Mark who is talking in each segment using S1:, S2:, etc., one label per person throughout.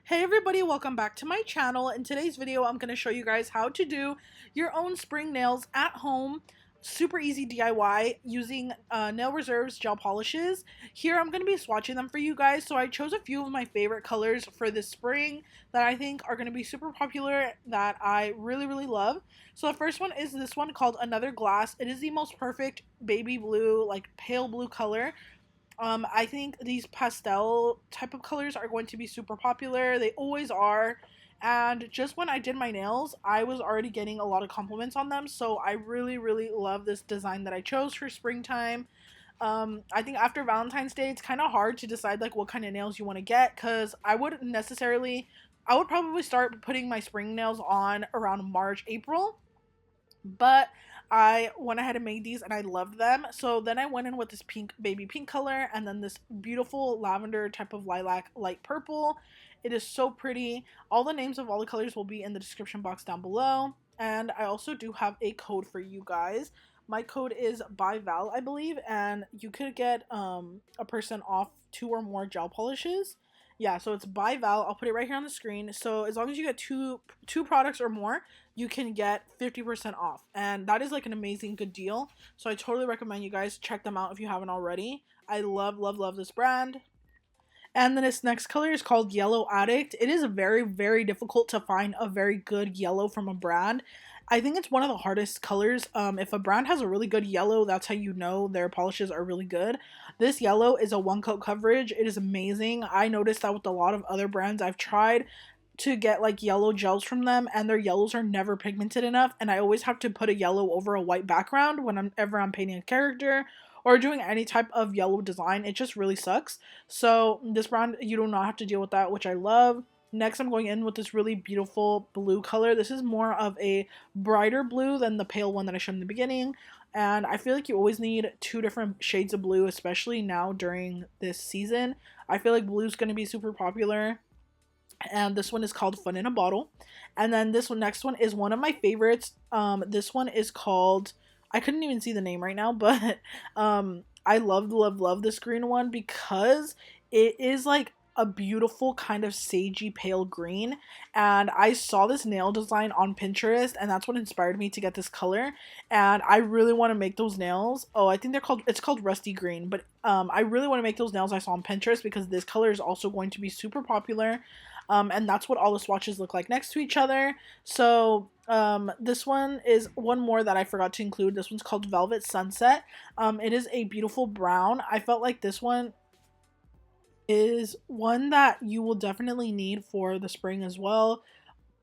S1: Hey everybody, welcome back to my channel. In today's video, I'm going to show you guys how to do your own spring nails at home. Super easy DIY using Nail Reserve's gel polishes. Here I'm going to be swatching them for you guys. So I chose a few of my favorite colors for this spring that I think are going to be super popular that I really love. So the first one is this one called Another Glass. It is the most perfect baby blue, like pale blue color. I think these pastel type of colors are going to be super popular. They always are. And just when I did my nails, I was already getting a lot of compliments on them. So I really love this design that I chose for springtime. I think after Valentine's Day, it's kind of hard to decide like what kind of nails you want to get because I would probably start putting my spring nails on around March, April, but I went ahead and made these and I loved them. So then I went in with this pink, baby pink color, and then this beautiful lavender type of lilac light purple. It is so pretty. All the names of all the colors will be in the description box down below. And I also do have a code for you guys. My code is byVAL, I believe, and you could get a person off 2 or more gel polishes. Yeah, so it's byVAL. I'll put it right here on the screen. So as long as you get two products or more, you can get 50% off, and that is like an amazing good deal. So I totally recommend you guys check them out if you haven't already. I love this brand. And then its next color is called Yellow Addict. It is very difficult to find a very good yellow from a brand. I think it's one of the hardest colors. If a brand has a really good yellow, that's how you know their polishes are really good. This yellow is a one coat coverage. It is amazing. I noticed that with a lot of other brands I've tried to get like yellow gels from them, and their yellows are never pigmented enough, and I always have to put a yellow over a white background whenever I'm painting a character or doing any type of yellow design. It just really sucks. So this brand, you do not have to deal with that, which I love. Next, I'm going in with this really beautiful blue color. This is more of a brighter blue than the pale one that I showed in the beginning. And I feel like you always need 2 different shades of blue, especially now during this season. I feel like blue is going to be super popular. And this one is called Fun in a Bottle. And then this one, next one, is one of my favorites. This one is called, I couldn't even see the name right now, but I love this green one because it is like a beautiful kind of sagey pale green, and I saw this nail design on Pinterest, and that's what inspired me to get this color. And I really want to make those nails. Oh, I think it's called Rusty Green, but I really want to make those nails I saw on Pinterest because this color is also going to be super popular. And that's what all the swatches look like next to each other. So this one is one more that I forgot to include. This one's called Velvet Sunset. It is a beautiful brown. I felt like this one is one that you will definitely need for the spring as well.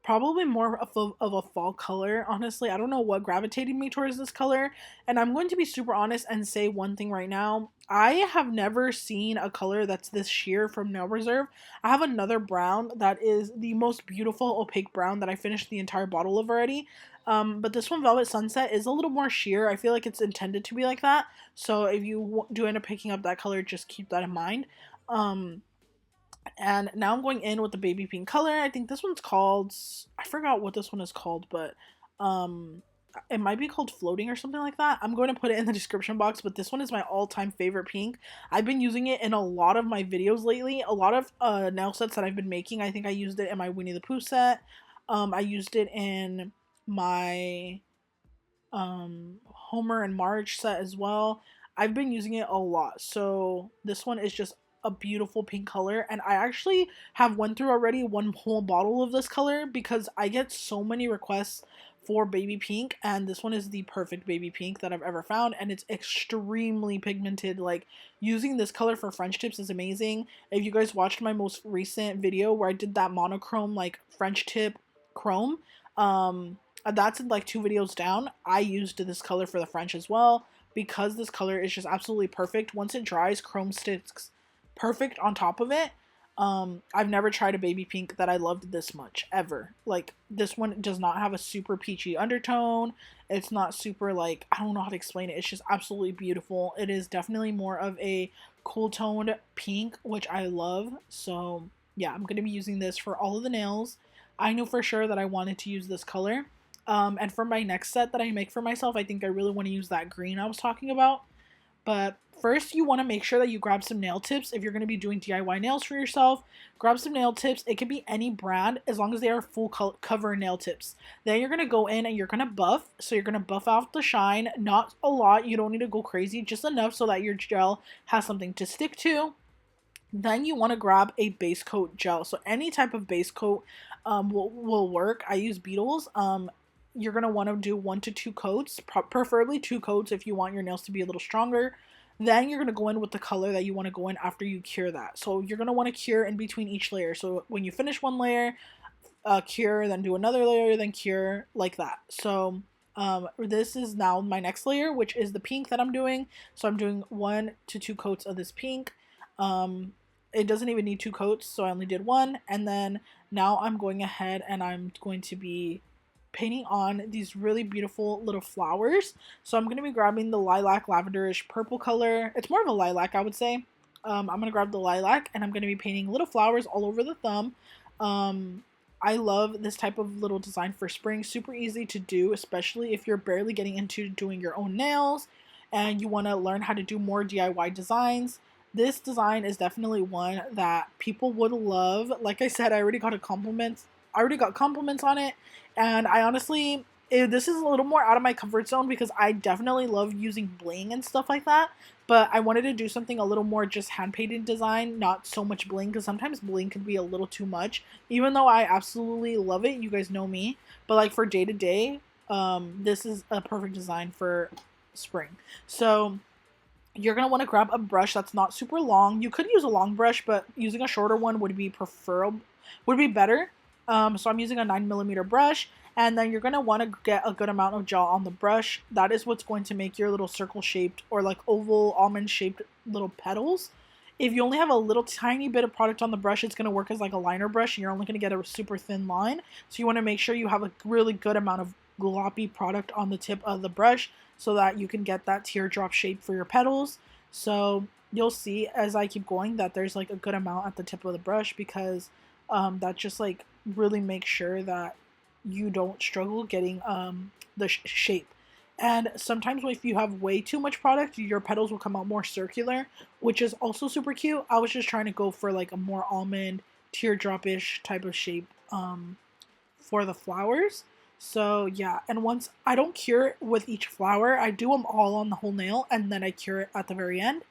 S1: Probably more of a fall color, honestly. I don't know what gravitated me towards this color. And I'm going to be super honest and say one thing right now. I have never seen a color that's this sheer from Nail Reserve. I have another brown that is the most beautiful opaque brown that I finished the entire bottle of already. But this one, Velvet Sunset, is a little more sheer. I feel like it's intended to be like that. So if you do end up picking up that color, just keep that in mind. Um, and now I'm going in with the baby pink color. I think this one's called, I forgot what this one is called, but um it might be called Floating or something like that. I'm going to put it in the description box, but this one is my all-time favorite pink. I've been using it in a lot of my videos lately. A lot of nail sets that I've been making. I think I used it in my Winnie the Pooh set. I used it in my Homer and Marge set as well. I've been using it a lot. So this one is just a beautiful pink color, and I actually have went through already one whole bottle of this color because I get so many requests for baby pink, and this one is the perfect baby pink that I've ever found, and it's extremely pigmented. Like, using this color for French tips is amazing. If you guys watched my most recent video where I did that monochrome like French tip chrome, that's in like 2 videos down. I used this color for the French as well because this color is just absolutely perfect. Once it dries, chrome sticks perfect on top of it. I've never tried a baby pink that I loved this much ever. Like, this one does not have a super peachy undertone. It's not super, like, I don't know how to explain it. It's just absolutely beautiful. It is definitely more of a cool toned pink, which I love. So yeah, I'm gonna be using this for all of the nails. I knew for sure that I wanted to use this color. And for my next set that I make for myself, I think I really want to use that green I was talking about. But first, you want to make sure that you grab some nail tips. If you're going to be doing DIY nails for yourself, grab some nail tips. It can be any brand as long as they are full cover nail tips. Then you're going to go in and you're going to buff. So you're going to buff out the shine. Not a lot. You don't need to go crazy. Just enough so that your gel has something to stick to. Then you want to grab a base coat gel. So any type of base coat will work. I use Beetles. You're going to want to do 1 to 2 coats, preferably 2 coats if you want your nails to be a little stronger. Then you're going to go in with the color that you want to go in after you cure that. So you're going to want to cure in between each layer. So when you finish one layer, cure, then do another layer, then cure, like that. So this is now my next layer, which is the pink that I'm doing. So I'm doing 1 to 2 coats of this pink. It doesn't even need 2 coats, so I only did 1. And then now I'm going ahead and I'm going to be painting on these really beautiful little flowers. So I'm going to be grabbing the lilac lavenderish purple color. It's more of a lilac, I would say. I'm going to grab the lilac and I'm going to be painting little flowers all over the thumb. I love this type of little design for spring. Super easy to do, especially if you're barely getting into doing your own nails and you want to learn how to do more DIY designs. This design is definitely one that people would love. Like I said, I already got compliments on it, and I honestly, this is a little more out of my comfort zone because I definitely love using bling and stuff like that, but I wanted to do something a little more just hand painted design, not so much bling, because sometimes bling can be a little too much, even though I absolutely love it. You guys know me, but like for day to day, this is a perfect design for spring. So you're going to want to grab a brush that's not super long. You could use a long brush, but using a shorter one would be better. So I'm using a 9mm brush, and then you're going to want to get a good amount of gel on the brush. That is what's going to make your little circle shaped or like oval almond shaped little petals. If you only have a little tiny bit of product on the brush, it's going to work as like a liner brush, and you're only going to get a super thin line. So you want to make sure you have a really good amount of gloppy product on the tip of the brush so that you can get that teardrop shape for your petals. So you'll see as I keep going that there's like a good amount at the tip of the brush, because that just like really makes sure that you don't struggle getting the shape. And sometimes if you have way too much product, your petals will come out more circular, which is also super cute. I was just trying to go for like a more almond teardrop-ish type of shape for the flowers. So yeah, and once I don't cure it with each flower, I do them all on the whole nail and then I cure it at the very end.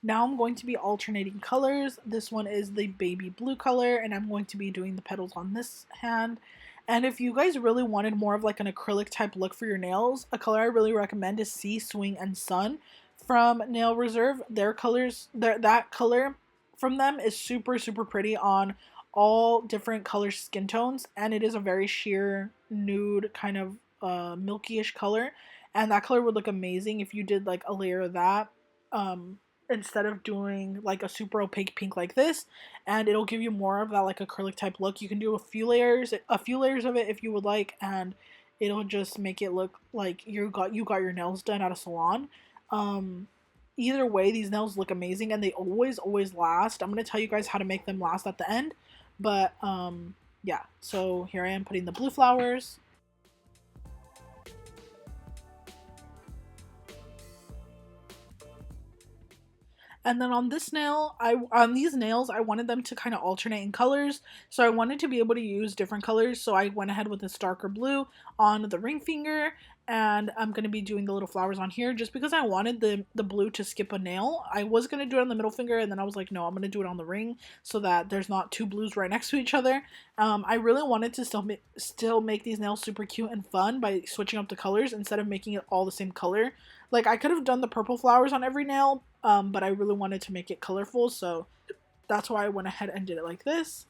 S1: Now I'm going to be alternating colors. This one is the baby blue color, and I'm going to be doing the petals on this hand. And if you guys really wanted more of like an acrylic type look for your nails, a color I really recommend is Sea, Swing, and Sun from Nail Reserve. Their colors, that color from them is super, super pretty on all different color skin tones, and it is a very sheer nude kind of milky-ish color. And that color would look amazing if you did like a layer of that. Instead of doing like a super opaque pink like this, and it'll give you more of that like acrylic type look. You can do a few layers of it if you would like, and it'll just make it look like you got your nails done at a salon. Either way, these nails look amazing and they always last. I'm gonna tell you guys how to make them last at the end, but yeah, so here I am putting the blue flowers. And then on this nail, on these nails, I wanted them to kind of alternate in colors. So I wanted to be able to use different colors. So I went ahead with this darker blue on the ring finger. And I'm going to be doing the little flowers on here just because I wanted the blue to skip a nail. I was going to do it on the middle finger, and then I was like, no, I'm going to do it on the ring so that there's not two blues right next to each other. I really wanted to still make these nails super cute and fun by switching up the colors instead of making it all the same color. Like, I could have done the purple flowers on every nail, but I really wanted to make it colorful, so that's why I went ahead and did it like this.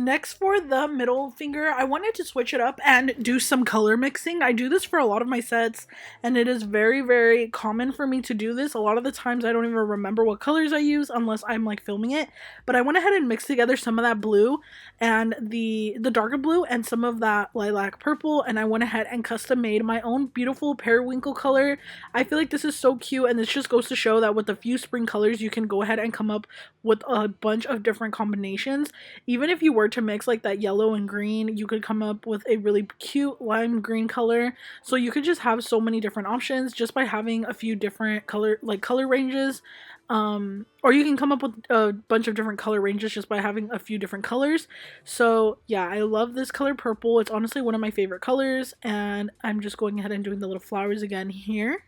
S1: Next, for the middle finger, I wanted to switch it up and do some color mixing. I do this for a lot of my sets, and it is very, very common for me to do this. A lot of the times I don't even remember what colors I use unless I'm like filming it. But I went ahead and mixed together some of that blue and the darker blue and some of that lilac purple, and I went ahead and custom made my own beautiful periwinkle color. I feel like this is so cute, and this just goes to show that with a few spring colors you can go ahead and come up with a bunch of different combinations. Even if you were to mix like that yellow and green, you could come up with a really cute lime green color. So you could just have so many different options just by having a few different color ranges. Or you can come up with a bunch of different color ranges just by having a few different colors. So yeah, I love this color purple. It's honestly one of my favorite colors, and I'm just going ahead and doing the little flowers again here.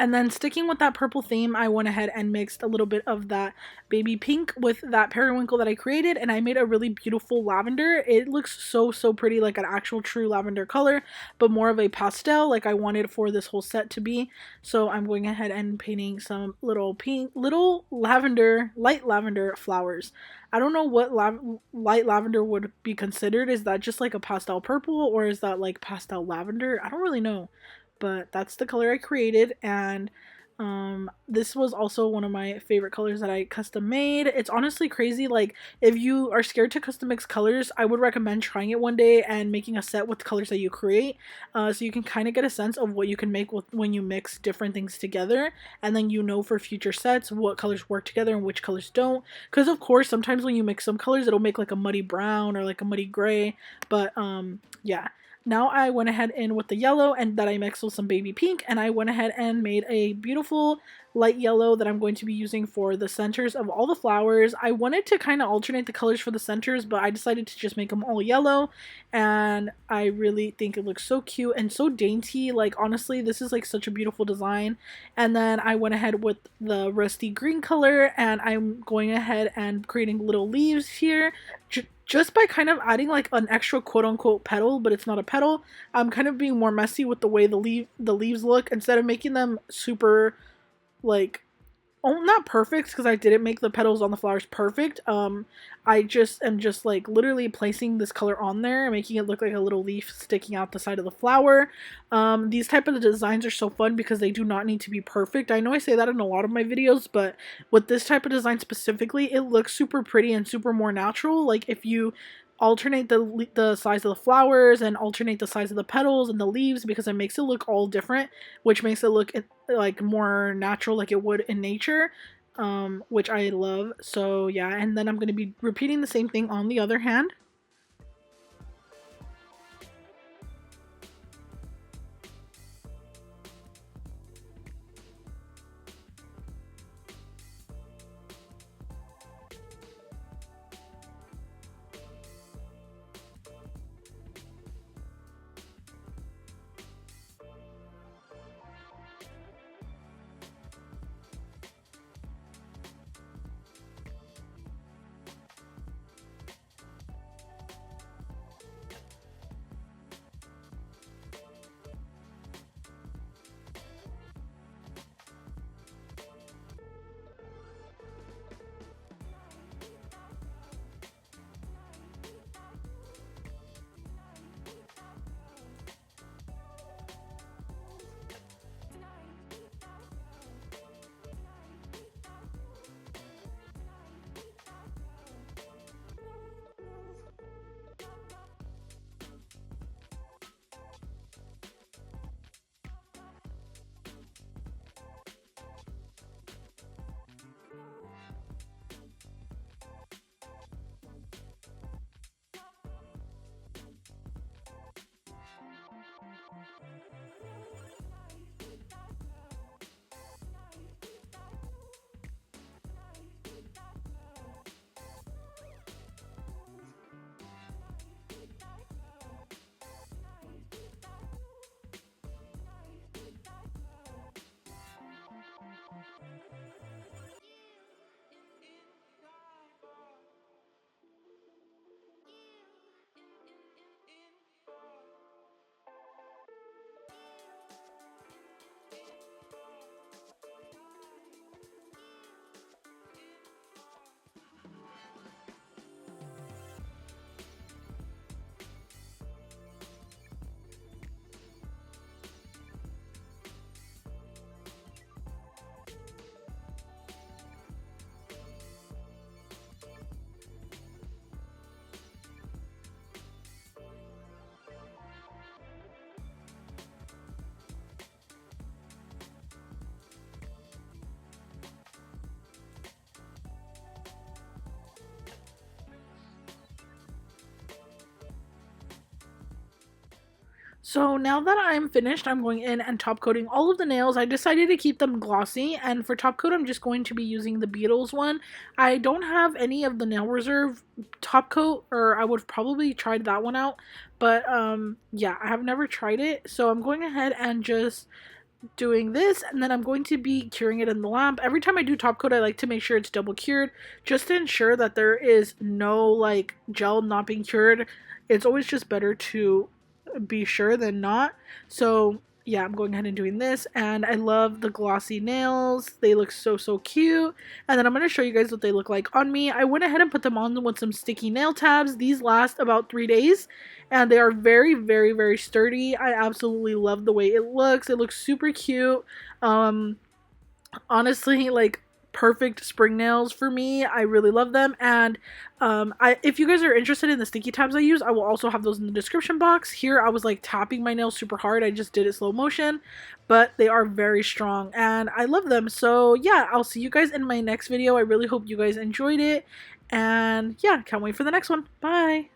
S1: And then sticking with that purple theme, I went ahead and mixed a little bit of that baby pink with that periwinkle that I created, and I made a really beautiful lavender. It looks so, so pretty, like an actual true lavender color, but more of a pastel like I wanted for this whole set to be. So I'm going ahead and painting some little light lavender flowers. I don't know what light lavender would be considered. Is that just like a pastel purple, or is that like pastel lavender? I don't really know, but that's the color I created. And this was also one of my favorite colors that I custom made. It's honestly crazy, like if you are scared to custom mix colors, I would recommend trying it one day and making a set with the colors that you create, so you can kind of get a sense of what you can make with when you mix different things together, and then you know for future sets what colors work together and which colors don't. Because of course sometimes when you mix some colors it'll make like a muddy brown or like a muddy gray, but yeah. Now I went ahead in with the yellow and that I mixed with some baby pink, and I went ahead and made a beautiful light yellow that I'm going to be using for the centers of all the flowers. I wanted to kind of alternate the colors for the centers, but I decided to just make them all yellow, and I really think it looks so cute and so dainty. Like honestly, this is like such a beautiful design. And then I went ahead with the rusty green color, and I'm going ahead and creating little leaves here. Just by kind of adding like an extra quote-unquote petal, but it's not a petal. I'm kind of being more messy with the way the leaves look, instead of making them super like, oh, not perfect, because I didn't make the petals on the flowers perfect. I just am just like literally placing this color on there and making it look like a little leaf sticking out the side of the flower. These type of designs are so fun because they do not need to be perfect. I know I say that in a lot of my videos, but with this type of design specifically, it looks super pretty and super more natural. Like if you alternate the size of the flowers and alternate the size of the petals and the leaves, because it makes it look all different, which makes it look like more natural like it would in nature, which I love. So yeah, and then I'm going to be repeating the same thing on the other hand. So now that I'm finished, I'm going in and top coating all of the nails. I decided to keep them glossy, and for top coat I'm just going to be using the Beetles one. I don't have any of the Nail Reserve top coat, or I would have probably tried that one out, but yeah, I have never tried it. So I'm going ahead and just doing this, and then I'm going to be curing it in the lamp. Every time I do top coat, I like to make sure it's double cured, just to ensure that there is no like gel not being cured. It's always just better to be sure than not. So yeah, I'm going ahead and doing this, and I love the glossy nails. They look so cute. And then I'm going to show you guys what they look like on me. I went ahead and put them on with some sticky nail tabs. These last about 3 days, and they are very sturdy. I absolutely love the way it looks. It looks super cute. Honestly, like, perfect spring nails for me. I really love them. And if you guys are interested in the sticky tabs I use, I will also have those in the description box. Here I was like tapping my nails super hard. I just did it slow motion, but they are very strong and I love them. So yeah, I'll see you guys in my next video. I really hope you guys enjoyed it, and yeah, can't wait for the next one. Bye.